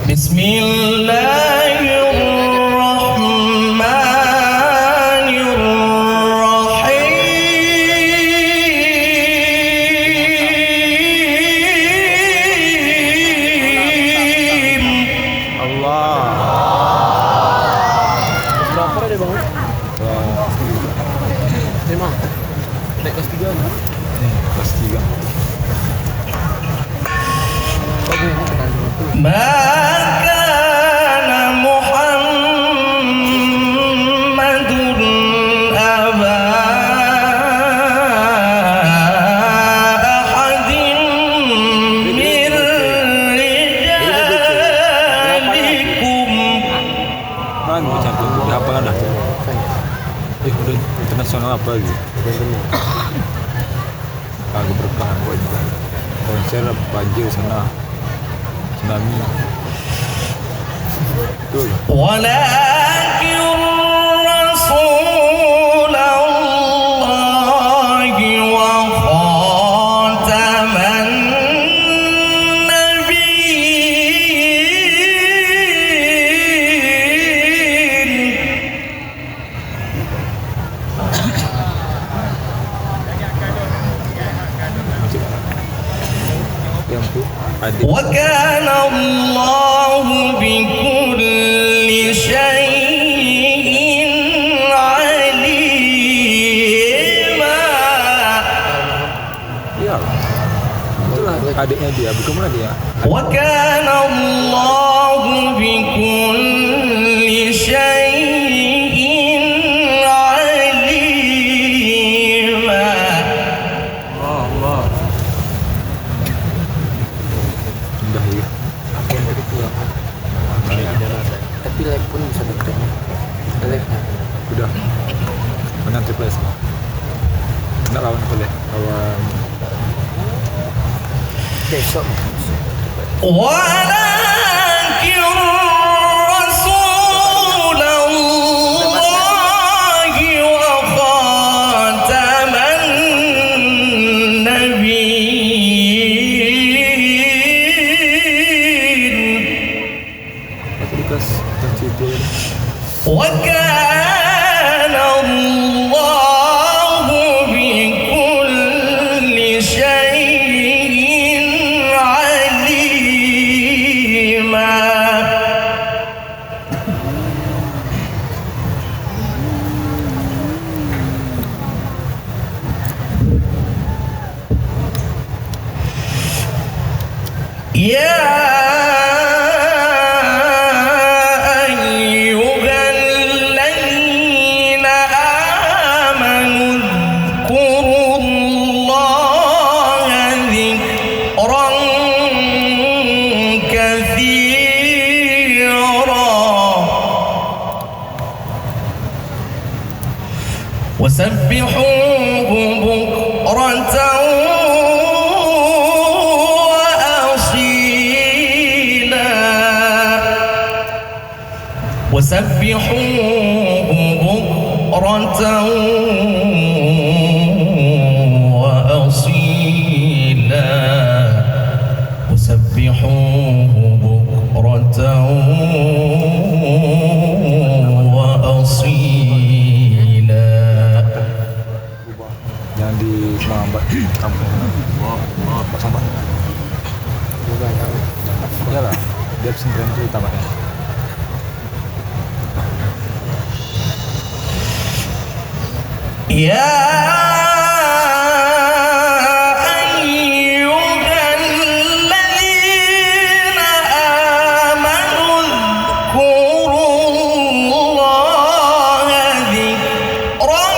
Bismillahirrahmanirrahim. Allah. Berapa dia bang? Lima. Naik kelas 3 ni. Kelas 3. Maka Muhammadun aba ahadin min rijalikum. Mana macam tu? Apa kan dah? Udah internasional apa lagi? Aku berkah buat juga. Konser banjir sana. Tsunami. Betul. Walakin Rasulullahi wa khataman nabiyyin. Yang tu ada. Wa kana Allahu bikulli syai'in alima. Ya. Itulah adiknya dia. Bukan mana dia? Wa kana Allahu bikulli syai'in alima. Allah. Indah ya. Apa yang begitu ya? Tapi live pun bisa bertanya. Live nya. Udah. Menang triple S. Nak lawan apa leh? Lawan Besok. Walakin Rasulullahi wa khataman nabiyyin. Lukas dan Cipul. Wa kana Allahu bikulli syai'in alima. Ya ayyuhalladzina amanu dzkurullaha dzikran katsira wasabbihuhu bukratan وسبحوه بكرة وأصيلا وسبحوه بكرة وأصيلا. Yang di Semangat kampung. Pak Sampah. Enggak lah. Dia pesantren itu tambahnya. Ya ayyuhalladzina amanu dzkurullaha dzikran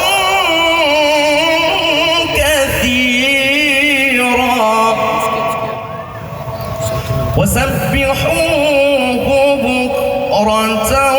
katsira wasabbihuhu bukratan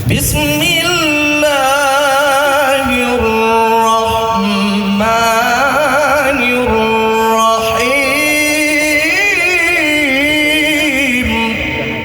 Bismillahirrahmanirrahim.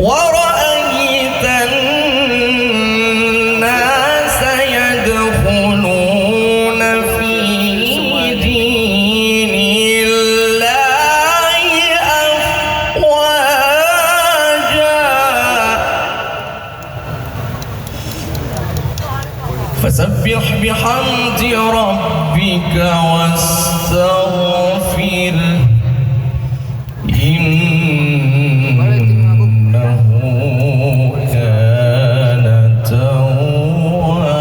ورأيت الناس يدخلون في دين الله أفواجا فسبح بحمد ربك واستغفر إنه كان توابا.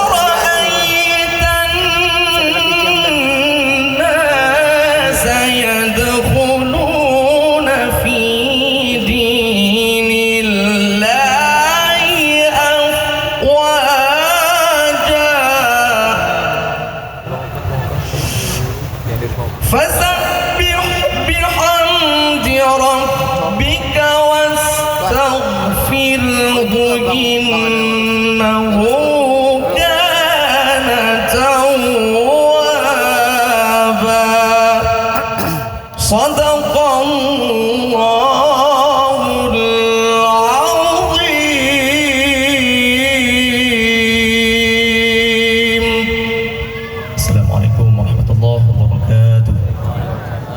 ورأيت الناس يدخلون في دين الله أفواجا فسبح بحمد ربك واستغفره إنه